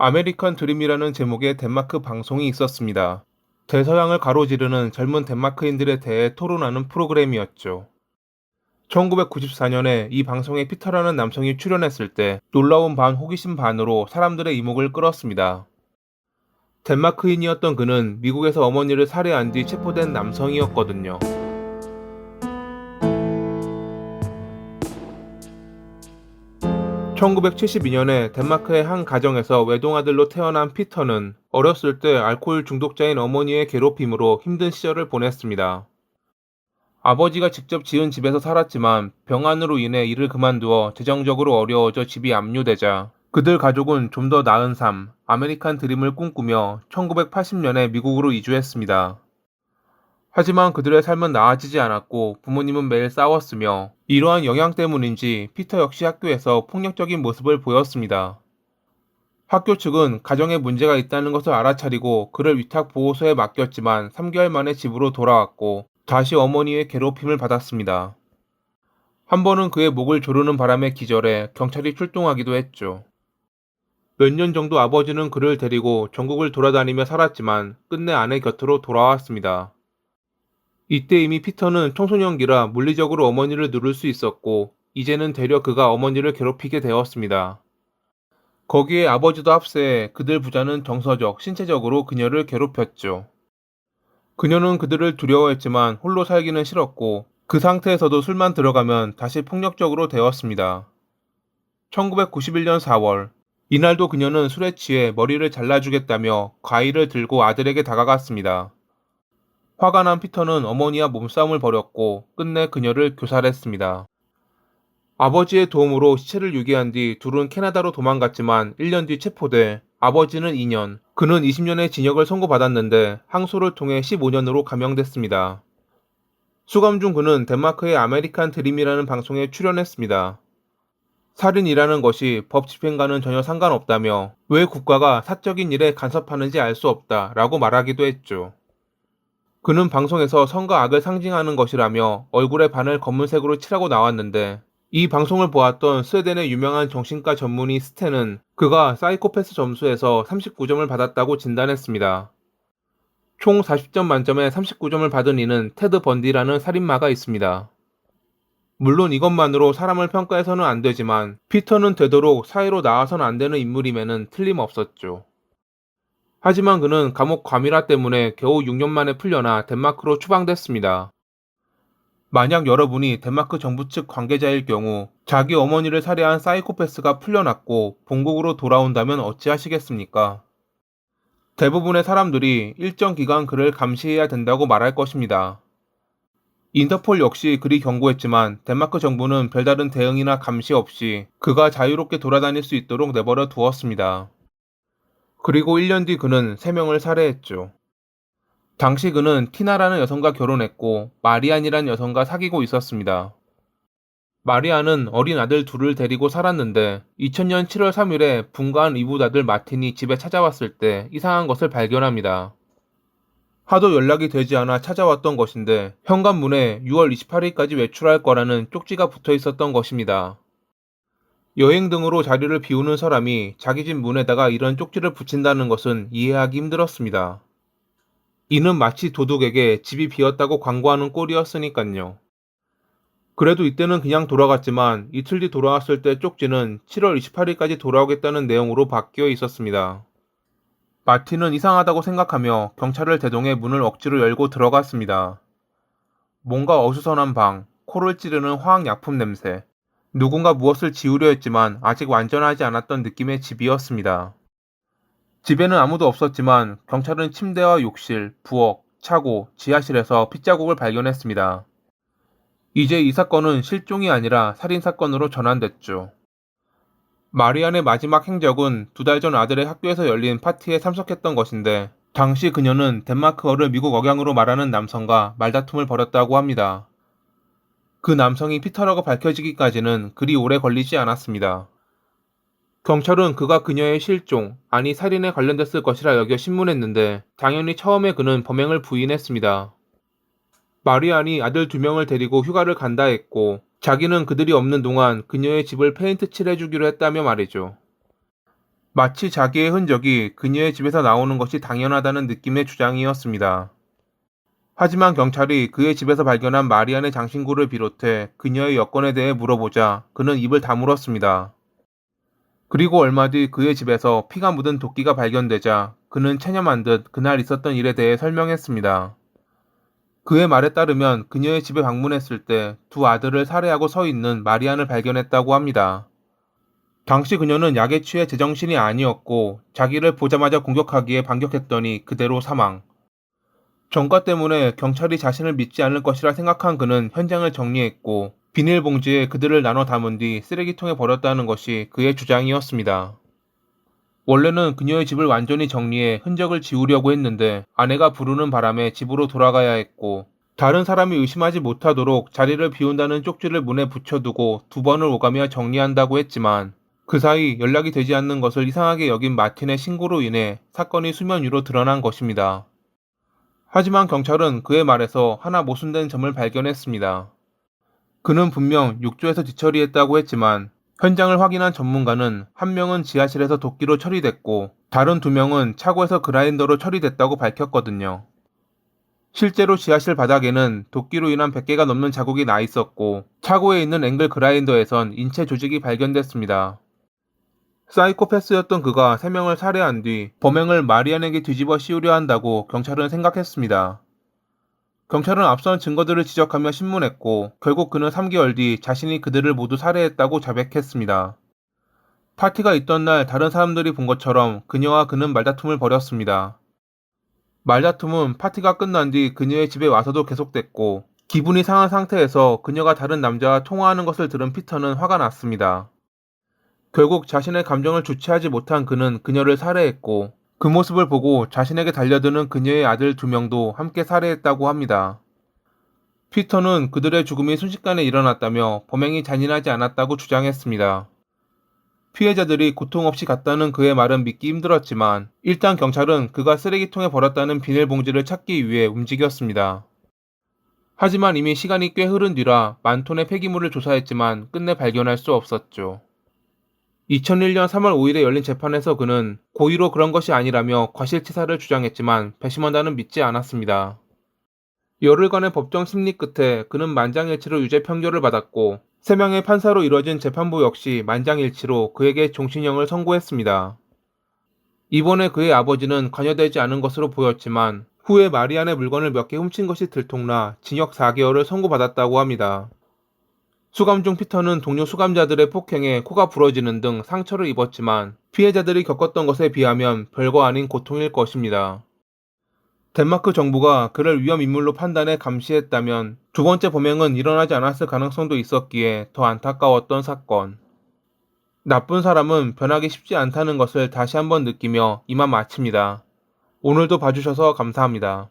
아메리칸 드림이라는 제목의 덴마크 방송이 있었습니다. 대서양을 가로지르는 젊은 덴마크인들에 대해 토론하는 프로그램이었죠. 1994년에 이 방송에 피터라는 남성이 출연했을 때 놀라운 반 호기심 반으로 사람들의 이목을 끌었습니다. 덴마크인이었던 그는 미국에서 어머니를 살해한 뒤 체포된 남성이었거든요. 1972년에 덴마크의 한 가정에서 외동아들로 태어난 피터는 어렸을 때 알코올 중독자인 어머니의 괴롭힘으로 힘든 시절을 보냈습니다. 아버지가 직접 지은 집에서 살았지만 병환으로 인해 일을 그만두어 재정적으로 어려워져 집이 압류되자 그들 가족은 좀 더 나은 삶, 아메리칸 드림을 꿈꾸며 1980년에 미국으로 이주했습니다. 하지만 그들의 삶은 나아지지 않았고 부모님은 매일 싸웠으며 이러한 영향 때문인지 피터 역시 학교에서 폭력적인 모습을 보였습니다. 학교 측은 가정에 문제가 있다는 것을 알아차리고 그를 위탁보호소에 맡겼지만 3개월 만에 집으로 돌아왔고 다시 어머니의 괴롭힘을 받았습니다. 한 번은 그의 목을 조르는 바람에 기절해 경찰이 출동하기도 했죠. 몇 년 정도 아버지는 그를 데리고 전국을 돌아다니며 살았지만 끝내 아내 곁으로 돌아왔습니다. 이때 이미 피터는 청소년기라 물리적으로 어머니를 누를 수 있었고 이제는 되려 그가 어머니를 괴롭히게 되었습니다. 거기에 아버지도 합세해 그들 부자는 정서적, 신체적으로 그녀를 괴롭혔죠. 그녀는 그들을 두려워했지만 홀로 살기는 싫었고 그 상태에서도 술만 들어가면 다시 폭력적으로 되었습니다. 1991년 4월 이날도 그녀는 술에 취해 머리를 잘라주겠다며 과일을 들고 아들에게 다가갔습니다. 화가 난 피터는 어머니와 몸싸움을 벌였고 끝내 그녀를 교살했습니다. 아버지의 도움으로 시체를 유기한 뒤 둘은 캐나다로 도망갔지만 1년 뒤 체포돼 아버지는 2년, 그는 20년의 징역을 선고받았는데 항소를 통해 15년으로 감형됐습니다. 수감 중 그는 덴마크의 아메리칸 드림이라는 방송에 출연했습니다. 살인이라는 것이 법 집행과는 전혀 상관없다며 왜 국가가 사적인 일에 간섭하는지 알 수 없다라고 말하기도 했죠. 그는 방송에서 선과 악을 상징하는 것이라며 얼굴의 반을 검은색으로 칠하고 나왔는데 이 방송을 보았던 스웨덴의 유명한 정신과 전문의 스텐은 그가 사이코패스 점수에서 39점을 받았다고 진단했습니다. 총 40점 만점에 39점을 받은 이는 테드 번디라는 살인마가 있습니다. 물론 이것만으로 사람을 평가해서는 안 되지만 피터는 되도록 사회로 나와선 안 되는 인물임에는 틀림없었죠. 하지만 그는 감옥 과밀화 때문에 겨우 6년 만에 풀려나 덴마크로 추방됐습니다. 만약 여러분이 덴마크 정부 측 관계자일 경우 자기 어머니를 살해한 사이코패스가 풀려났고 본국으로 돌아온다면 어찌하시겠습니까? 대부분의 사람들이 일정 기간 그를 감시해야 된다고 말할 것입니다. 인터폴 역시 그리 경고했지만 덴마크 정부는 별다른 대응이나 감시 없이 그가 자유롭게 돌아다닐 수 있도록 내버려 두었습니다. 그리고 1년 뒤 그는 3명을 살해했죠. 당시 그는 티나라는 여성과 결혼했고 마리안이라는 여성과 사귀고 있었습니다. 마리안은 어린 아들 둘을 데리고 살았는데 2000년 7월 3일에 분가한 이브 아들 마틴이 집에 찾아왔을 때 이상한 것을 발견합니다. 하도 연락이 되지 않아 찾아왔던 것인데 현관문에 6월 28일까지 외출할 거라는 쪽지가 붙어 있었던 것입니다. 여행 등으로 자리를 비우는 사람이 자기 집 문에다가 이런 쪽지를 붙인다는 것은 이해하기 힘들었습니다. 이는 마치 도둑에게 집이 비었다고 광고하는 꼴이었으니깐요. 그래도 이때는 그냥 돌아갔지만 이틀 뒤 돌아왔을 때 쪽지는 7월 28일까지 돌아오겠다는 내용으로 바뀌어 있었습니다. 마틴은 이상하다고 생각하며 경찰을 대동해 문을 억지로 열고 들어갔습니다. 뭔가 어수선한 방, 코를 찌르는 화학약품 냄새, 누군가 무엇을 지우려 했지만 아직 완전하지 않았던 느낌의 집이었습니다. 집에는 아무도 없었지만 경찰은 침대와 욕실, 부엌, 차고, 지하실에서 핏자국을 발견했습니다. 이제 이 사건은 실종이 아니라 살인사건으로 전환됐죠. 마리안의 마지막 행적은 2달 전 아들의 학교에서 열린 파티에 참석했던 것인데 당시 그녀는 덴마크어를 미국 억양으로 말하는 남성과 말다툼을 벌였다고 합니다. 그 남성이 피터라고 밝혀지기까지는 그리 오래 걸리지 않았습니다. 경찰은 그가 그녀의 실종, 아니 살인에 관련됐을 것이라 여겨 신문했는데 당연히 처음에 그는 범행을 부인했습니다. 마리안이 아들 2명을 데리고 휴가를 간다 했고 자기는 그들이 없는 동안 그녀의 집을 페인트 칠해주기로 했다며 말이죠. 마치 자기의 흔적이 그녀의 집에서 나오는 것이 당연하다는 느낌의 주장이었습니다. 하지만 경찰이 그의 집에서 발견한 마리안의 장신구를 비롯해 그녀의 여권에 대해 물어보자 그는 입을 다물었습니다. 그리고 얼마 뒤 그의 집에서 피가 묻은 도끼가 발견되자 그는 체념한 듯 그날 있었던 일에 대해 설명했습니다. 그의 말에 따르면 그녀의 집에 방문했을 때 두 아들을 살해하고 서 있는 마리안을 발견했다고 합니다. 당시 그녀는 약에 취해 제정신이 아니었고 자기를 보자마자 공격하기에 반격했더니 그대로 사망. 전과 때문에 경찰이 자신을 믿지 않을 것이라 생각한 그는 현장을 정리했고 비닐봉지에 그들을 나눠 담은 뒤 쓰레기통에 버렸다는 것이 그의 주장이었습니다. 원래는 그녀의 집을 완전히 정리해 흔적을 지우려고 했는데 아내가 부르는 바람에 집으로 돌아가야 했고 다른 사람이 의심하지 못하도록 자리를 비운다는 쪽지를 문에 붙여두고 두 번을 오가며 정리한다고 했지만 그 사이 연락이 되지 않는 것을 이상하게 여긴 마틴의 신고로 인해 사건이 수면 위로 드러난 것입니다. 하지만 경찰은 그의 말에서 하나 모순된 점을 발견했습니다. 그는 분명 욕조에서 뒤처리했다고 했지만 현장을 확인한 전문가는 한 명은 지하실에서 도끼로 처리됐고 다른 두 명은 차고에서 그라인더로 처리됐다고 밝혔거든요. 실제로 지하실 바닥에는 도끼로 인한 100개가 넘는 자국이 나 있었고 차고에 있는 앵글 그라인더에선 인체 조직이 발견됐습니다. 사이코패스였던 그가 3명을 살해한 뒤 범행을 마리안에게 뒤집어 씌우려 한다고 경찰은 생각했습니다. 경찰은 앞선 증거들을 지적하며 신문했고 결국 그는 3개월 뒤 자신이 그들을 모두 살해했다고 자백했습니다. 파티가 있던 날 다른 사람들이 본 것처럼 그녀와 그는 말다툼을 벌였습니다. 말다툼은 파티가 끝난 뒤 그녀의 집에 와서도 계속됐고 기분이 상한 상태에서 그녀가 다른 남자와 통화하는 것을 들은 피터는 화가 났습니다. 결국 자신의 감정을 주체하지 못한 그는 그녀를 살해했고 그 모습을 보고 자신에게 달려드는 그녀의 아들 2명도 함께 살해했다고 합니다. 피터는 그들의 죽음이 순식간에 일어났다며 범행이 잔인하지 않았다고 주장했습니다. 피해자들이 고통 없이 갔다는 그의 말은 믿기 힘들었지만 일단 경찰은 그가 쓰레기통에 버렸다는 비닐봉지를 찾기 위해 움직였습니다. 하지만 이미 시간이 꽤 흐른 뒤라 만톤의 폐기물을 조사했지만 끝내 발견할 수 없었죠. 2001년 3월 5일에 열린 재판에서 그는 고의로 그런 것이 아니라며 과실치사를 주장했지만 배심원단은 믿지 않았습니다. 열흘간의 법정 심리 끝에 그는 만장일치로 유죄 판결을 받았고 3명의 판사로 이뤄진 재판부 역시 만장일치로 그에게 종신형을 선고했습니다. 이번에 그의 아버지는 관여되지 않은 것으로 보였지만 후에 마리안의 물건을 몇 개 훔친 것이 들통나 징역 4개월을 선고받았다고 합니다. 수감 중 피터는 동료 수감자들의 폭행에 코가 부러지는 등 상처를 입었지만 피해자들이 겪었던 것에 비하면 별거 아닌 고통일 것입니다. 덴마크 정부가 그를 위험 인물로 판단해 감시했다면 두 번째 범행은 일어나지 않았을 가능성도 있었기에 더 안타까웠던 사건. 나쁜 사람은 변하기 쉽지 않다는 것을 다시 한번 느끼며 이만 마칩니다. 오늘도 봐주셔서 감사합니다.